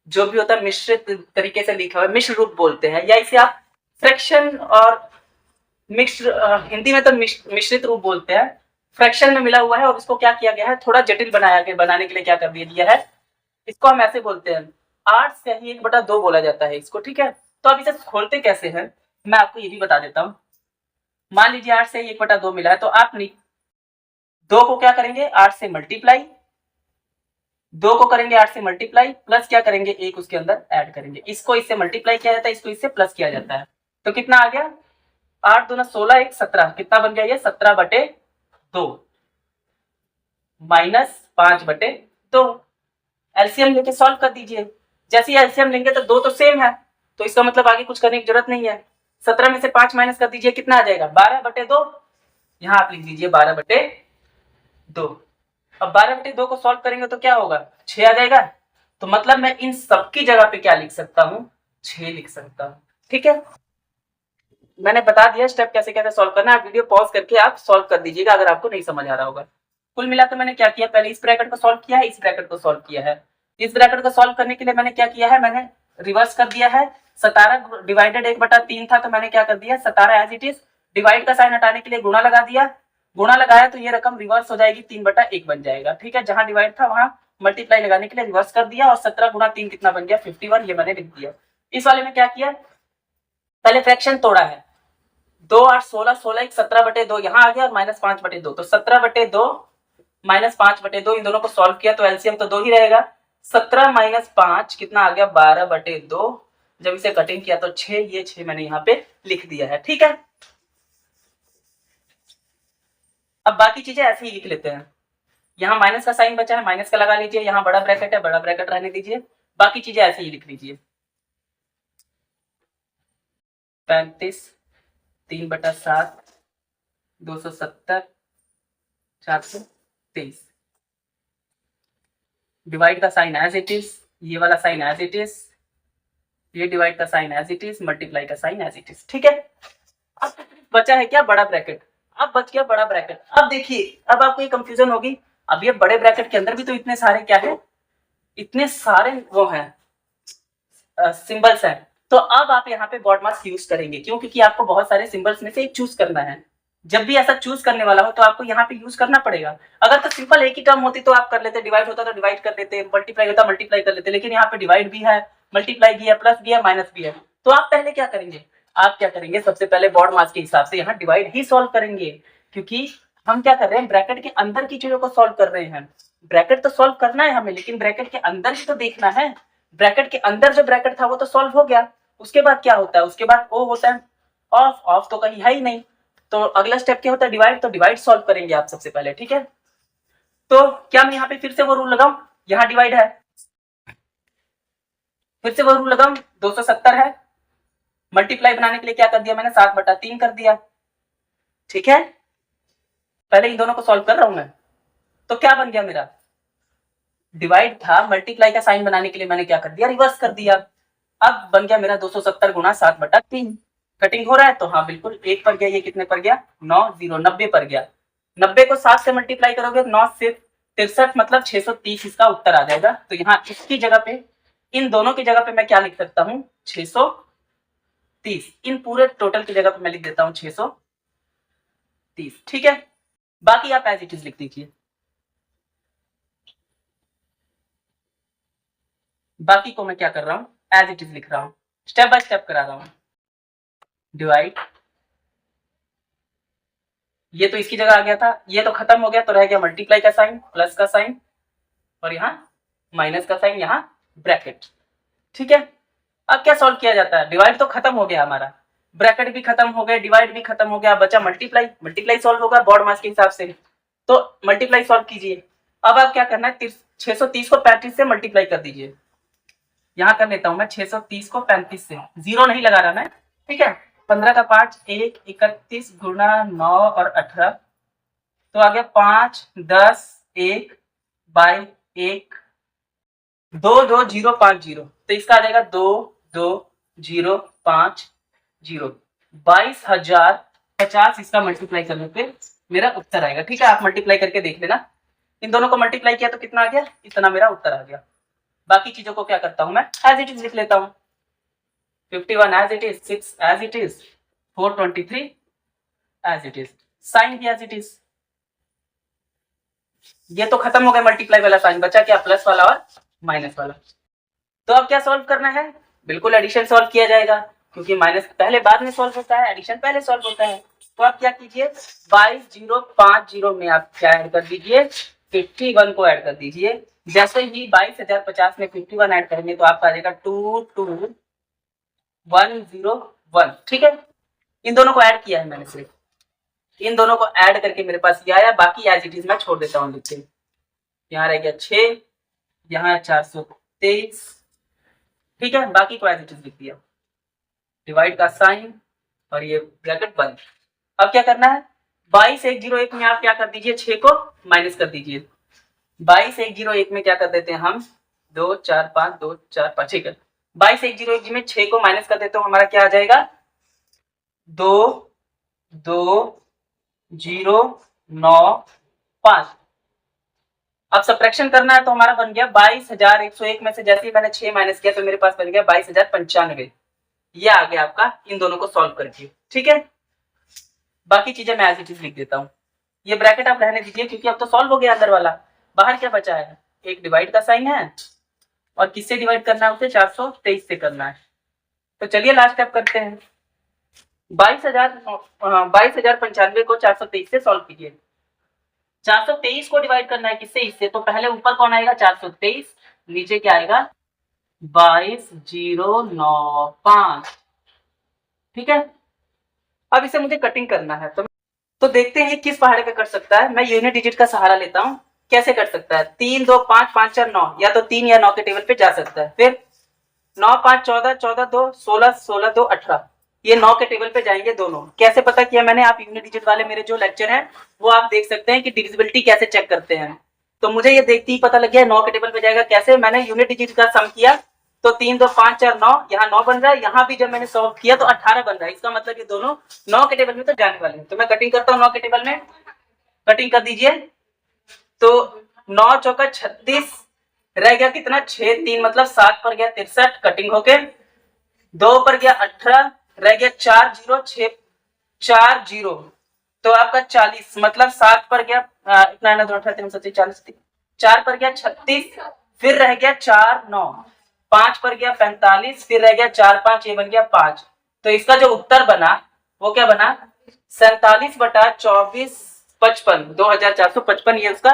जो भी होता है मिश्रित तरीके से लिखा हुआ है, मिश्र रूप बोलते हैं, या इसे आप फ्रैक्शन और मिश्र, हिंदी में तो मिश्रित रूप बोलते हैं। फ्रैक्शन में मिला हुआ है और इसको क्या किया गया है, थोड़ा जटिल बनाने के लिए क्या कर दिया है, इसको हम ऐसे बोलते हैं 8 से ही 1/2 बोला जाता है इसको, ठीक है। तो अब इसे खोलते कैसे हैं, मैं आपको ये भी बता देता हूँ। मान लीजिए 8 से 1/2 मिला है, तो आप 2 को क्या करेंगे, 8 से मल्टीप्लाई, 2 को करेंगे 8 से मल्टीप्लाई, प्लस क्या करेंगे, 1 उसके अंदर ऐड करेंगे। इसको इससे मल्टीप्लाई किया जाता है, इसको इससे प्लस किया जाता है। तो कितना आ गया, 8 दूना 16, 1 17, कितना बन गया ये, 17/2 माइनस 5/2। एलसीएम लेके सॉल्व कर दीजिए। जैसे ही एलसीएम लेंगे तो 2 तो सेम है, तो इसका मतलब आगे कुछ करने की जरूरत नहीं है। 17 में से 5 माइनस कर दीजिए, कितना आ जाएगा, 12/2। यहाँ आप लिख दीजिए 12/2। अब 12/2 को सॉल्व करेंगे तो क्या होगा, 6 आ जाएगा। तो मतलब मैं इन सबकी जगह पे क्या लिख सकता हूँ, 6 लिख सकता हूँ, ठीक है। मैंने बता दिया स्टेप कैसे कैसे सॉल्व करना है, वीडियो पॉज करके आप सॉल्व कर दीजिएगा अगर आपको नहीं समझ आ रहा होगा। कुल मिलाकर मैंने क्या किया, पहले इस ब्रैकेट को सॉल्व किया है, इस ब्रैकेट को सॉल्व किया है। इस ब्रैकेट को सॉल्व करने के लिए मैंने क्या किया है, मैंने रिवर्स कर दिया है। 17 डिवाइडेड 1/3 था, तो मैंने क्या कर दिया, 17 एज इट इज, डिवाइड का साइन हटाने के लिए गुणा लगा दिया। गुणा लगाया तो ये रकम रिवर्स हो जाएगी, 3/1 बन जाएगा, ठीक है। जहां डिवाइड था वहां मल्टीप्लाई लगाने के लिए रिवर्स कर दिया, और 17 गुणा 3 कितना बन गया, 51, ये मैंने लिख दिया। इस वाले में क्या किया, पहले फ्रैक्शन तोड़ा है, 2 8 16, 16 1 17/2 यहाँ आ गया, और माइनस 5/2, तो 17/2 माइनस 5/2, इन दोनों को सॉल्व किया तो एलसीएम तो 2 ही रहेगा। 17 माइनस 5 कितना आ गया, 12/2। जब इसे कटिंग किया तो 6, ये 6 मैंने यहाँ पे लिख दिया है, ठीक है। अब बाकी चीजें ऐसे ही लिख लेते हैं। यहाँ माइनस का साइन बचा है, माइनस का लगा लीजिए, यहाँ बड़ा ब्रैकेट है, बड़ा ब्रैकेट रहने दीजिए, बाकी चीजें ऐसे ही लिख लीजिए। 35 3/7 270 423। डिवाइड का साइन एज इट इज, ये वाला साइन एज इट इज, ये डिवाइड का sign as it is, multiply का साइन एज इट इज, ठीक है। अब बचा है क्या, बड़ा ब्रैकेट। अब बच गया बड़ा ब्रैकेट। अब देखिए, अब आपको ये कंफ्यूजन होगी, अब ये बड़े ब्रैकेट के अंदर भी तो इतने सारे क्या है, इतने सारे वो हैं सिंबल्स हैं। तो अब आप यहाँ पे बॉड मास यूज करेंगे, क्यों, क्योंकि आपको बहुत सारे सिंबल्स में से एक चूज करना है। जब भी ऐसा चूज करने वाला हो तो आपको यहाँ पे यूज करना पड़ेगा। अगर तो सिंपल एक ही टर्म होती तो आप कर लेते, डिवाइड होता तो डिवाइड कर लेते, मल्टीप्लाई होता मल्टीप्लाई कर लेते, लेकिन यहाँ पे डिवाइड भी है, मल्टीप्लाई भी है, प्लस भी है, माइनस भी है। तो आप पहले क्या करेंगे, आप क्या करेंगे, सबसे पहले बॉड मास के हिसाब से यहाँ डिवाइड ही सॉल्व करेंगे, क्योंकि हम क्या कर रहे हैं, ब्रैकेट के अंदर की चीजों को सॉल्व कर रहे हैं। ब्रैकेट तो सॉल्व करना है हमें, लेकिन ब्रैकेट के अंदर ही तो देखना है। ब्रैकेट के अंदर जो ब्रैकेट था वो तो सॉल्व हो गया, उसके बाद क्या होता है, उसके बाद ओ होता है ऑफ, ऑफ तो कहीं है ही नहीं। तो अगला स्टेप क्या होता है, डिवाइड। तो डिवाइड सॉल्व करेंगे आप सबसे पहले, ठीक है। तो क्या मैं यहाँ पे फिर से वो रूल लगाऊं, यहाँ डिवाइड है, फिर से वो रूल लगाऊं, 270 है, मल्टीप्लाई बनाने के लिए क्या कर दिया मैंने, 7/3 कर दिया, ठीक है। पहले इन दोनों को सॉल्व कर रहा हूं मैं, तो क्या बन गया मेरा, डिवाइड था, मल्टीप्लाई का साइन बनाने के लिए मैंने क्या कर दिया, रिवर्स कर दिया। अब बन गया मेरा 270 गुना 7/3। कटिंग हो रहा है, तो हाँ बिल्कुल 1 पर गया, ये कितने पर गया, 9 0 90 पर गया। 90 को 7 से मल्टीप्लाई करोगे, 9 से 63, मतलब 630 इसका उत्तर आ जाएगा। तो यहाँ इसकी जगह पे, इन दोनों की जगह पे मैं क्या लिख सकता हूँ, 630। इन पूरे टोटल की जगह पे मैं लिख देता हूँ 630, ठीक है। बाकी आप एज इट इज लिख दीजिए, बाकी को मैं क्या कर रहा हूँ, एज इट इज लिख रहा हूँ, स्टेप बाय स्टेप करा रहा हूँ। डिवाइड, ये तो इसकी जगह आ गया था, ये तो खत्म हो गया, तो रह गया मल्टीप्लाई का साइन, प्लस का साइन, और यहाँ माइनस का साइन, यहाँ ब्रैकेट, ठीक है। अब क्या सॉल्व किया जाता है, डिवाइड तो खत्म हो गया हमारा, ब्रैकेट भी खत्म हो गया, डिवाइड भी खत्म हो गया, बचा मल्टीप्लाई। मल्टीप्लाई सॉल्व होगा बॉड मास के हिसाब से, तो मल्टीप्लाई सॉल्व कीजिए। अब आप क्या करना है, 630 को 35 से मल्टीप्लाई कर दीजिए। यहाँ कर लेता हूं मैं 630 को 35 से, जीरो नहीं लगा रहा मैं, ठीक है। 15 का 5 1, 31 गुना 9 और 18, तो आ गया 5 10 1 बाई 1, 2 2 0 5 0, तो इसका आ जाएगा 2 2 0 5 0, 22,050 इसका मल्टीप्लाई करने पे मेरा उत्तर आएगा, ठीक है। आप मल्टीप्लाई करके देख लेना, इन दोनों को मल्टीप्लाई किया तो कितना आ गया, इतना मेरा उत्तर आ गया। बाकी चीजों को क्या करता हूं मैं, एज इट इज लिख लेता हूं, 51 as it is, 6 as it is, 423 as it is, sign भी एज इट इज। ये तो खत्म हो गया मल्टीप्लाई वाला साइन, बचा क्या, प्लस वाला और माइनस वाला। तो अब क्या सॉल्व करना है, बिल्कुल एडिशन सॉल्व किया जाएगा, क्योंकि माइनस पहले बाद में सॉल्व होता है, एडिशन पहले सॉल्व होता है। तो आप क्या कीजिए, 22050 में आप क्या ऐड कर दीजिए, 51 को ऐड कर दीजिए। जैसे ही 22,050 में 51 ऐड करेंगे तो आपका आ जाएगा 22101, ठीक है। इन दोनों को ऐड किया है मैंने, सिर्फ इन दोनों को ऐड करके मेरे पास ये आया, बाकी एज इट इज मैं छोड़ देता हूँ लिख के। यहाँ रह गया 6, यहाँ 423, ठीक है। बाकी को एज इट इज लिख दिया, डिवाइड का साइन और ये ब्रैकेट बंद। अब क्या करना है, 22101 में आप क्या कर दीजिए, 6 को माइनस कर दीजिए। 22101 में क्या कर देते हैं हम, 2 4 5 2 4 5, ठीक है। 22101 में 6 को माइनस कर देते हो, हमारा क्या आ जाएगा, 2 2 0 9 5। अब सब्ट्रैक्शन करना है, तो हमारा बन गया 22,101 में से जैसे ही मैंने 6 माइनस किया तो मेरे पास बन गया 22,095। ये आ गया आपका इन दोनों को सॉल्व करके, ठीक है। बाकी चीजें मैं एज इट इज लिख देता हूँ, ये ब्रैकेट आप रहने दीजिए, क्योंकि अब तो सॉल्व हो गया अंदर वाला। बाहर क्या बचा है, एक डिवाइड का साइन है, और किससे डिवाइड करना है उसे, 423 से करना है। तो चलिए लास्ट स्टेप करते हैं, 22,095 को 423 से सॉल्व कीजिए। 423 को डिवाइड करना है किससे, इससे, तो पहले ऊपर कौन आएगा, 423, नीचे क्या आएगा, 22095, ठीक है। अब इसे मुझे कटिंग करना है, तो देखते हैं किस पहाड़े पे कर सकता है। मैं यूनिट डिजिट का सहारा लेता हूँ, कैसे कर सकता है, 3 2 5 5 4 9, या तो 3 या 9 के टेबल पे जा सकता है। फिर 9 5 14 14 2 16 16 2 18, ये 9 के टेबल पे जाएंगे दोनों। कैसे पता किया मैंने, आप यूनिट डिजिट वाले मेरे जो लेक्चर हैं वो आप देख सकते हैं कि डिविजिबिलिटी कैसे चेक करते हैं। तो मुझे ये देखते ही पता लग गया 9 के टेबल पे जाएगा। कैसे, मैंने यूनिट डिजिट का सम किया, तो 3 2 5 4 9, यहाँ 9 बन रहा है, यहाँ भी जब मैंने सॉल्व किया तो 18 बन रहा है। इसका मतलब ये दोनों 9 के टेबल में तो जाने वाले हैं। तो मैं कटिंग करता हूँ 9 के टेबल में, कटिंग कर दीजिए। तो 9 चौका 36, रह गया कितना, 6 3 मतलब 7 पर गया 63, कटिंग होके 2 पर गया 18, रह गया 4 0 6 4 0, तो आपका 40, मतलब 7 पर गया इतना ना, 2 18 3 37 40, 4 पर गया 36, फिर रह गया 4 9, 5 पर गया 45, फिर रह गया 4 5, ये बन गया 5। तो इसका जो उत्तर बना वो क्या बना, 47/24 55, 2455, ये उसका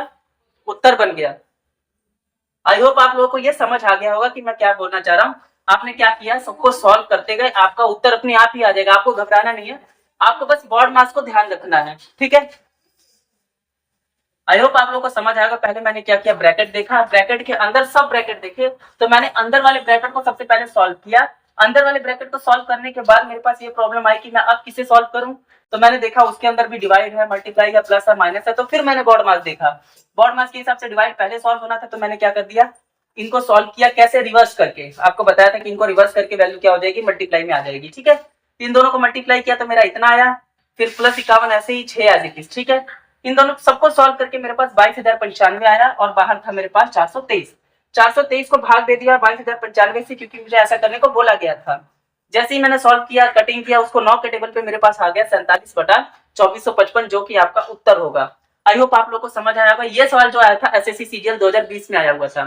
उत्तर बन गया। आई होप आप लोगों को ये समझ आ गया होगा कि मैं क्या बोलना चाह रहा हूँ। आपने क्या किया, सबको सॉल्व करते गए, आपका उत्तर अपने आप ही आ जाएगा, आपको घबराना नहीं है, आपको बस बॉड मास को ध्यान रखना है, ठीक है। आई होप आप लोगों को समझ आएगा। पहले मैंने क्या किया, ब्रैकेट देखा, ब्रैकेट के अंदर सब ब्रैकेट देखे, तो मैंने अंदर वाले ब्रैकेट को सबसे पहले सॉल्व किया। अंदर वाले ब्रैकेट को सॉल्व करने के बाद मेरे पास ये प्रॉब्लम आई कि मैं अब किसे सॉल्व करूं, तो मैंने देखा उसके अंदर भी डिवाइड है, मल्टीप्लाई है, प्लस है, माइनस है, तो फिर मैंने बॉड मास देखा। बॉड मास के हिसाब से डिवाइड पहले सॉल्व होना था, तो मैंने क्या कर दिया, इनको सॉल्व किया। कैसे, रिवर्स करके। आपको बताया था कि इनको रिवर्स करके वैल्यू क्या हो जाएगी, मल्टीप्लाई में आ जाएगी, ठीक है। इन दोनों को मल्टीप्लाई किया तो मेरा इतना आया, फिर प्लस 51 ऐसे ही 6 एज इट इज, ठीक है। इन दोनों सबको सॉल्व करके मेरे पास 22,095 आया और बाहर था मेरे पास 423। 423 को भाग दे दिया 22,095 से, क्योंकि मुझे ऐसा करने को बोला गया था। जैसे ही मैंने सॉल्व किया, कटिंग किया, उसको 9 के टेबल पे मेरे पास आ गया 47/2455, जो कि आपका उत्तर होगा। आई होप आप लोग को समझ आया होगा। ये सवाल जो आया था एसएससी सीजीएल 2020 में आया हुआ था।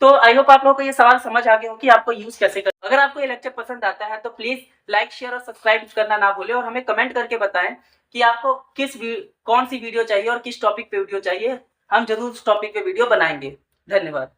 तो आई होप आप लोगों को ये सवाल समझ आ गया हो कि आपको यूज कैसे करना। अगर आपको ये लेक्चर पसंद आता है तो प्लीज लाइक, शेयर और सब्सक्राइब करना ना भूलें, और हमें कमेंट करके बताएं कि आपको कौन सी वीडियो चाहिए और किस टॉपिक पे वीडियो चाहिए। हम जरूर उस टॉपिक पे वीडियो बनाएंगे। धन्यवाद।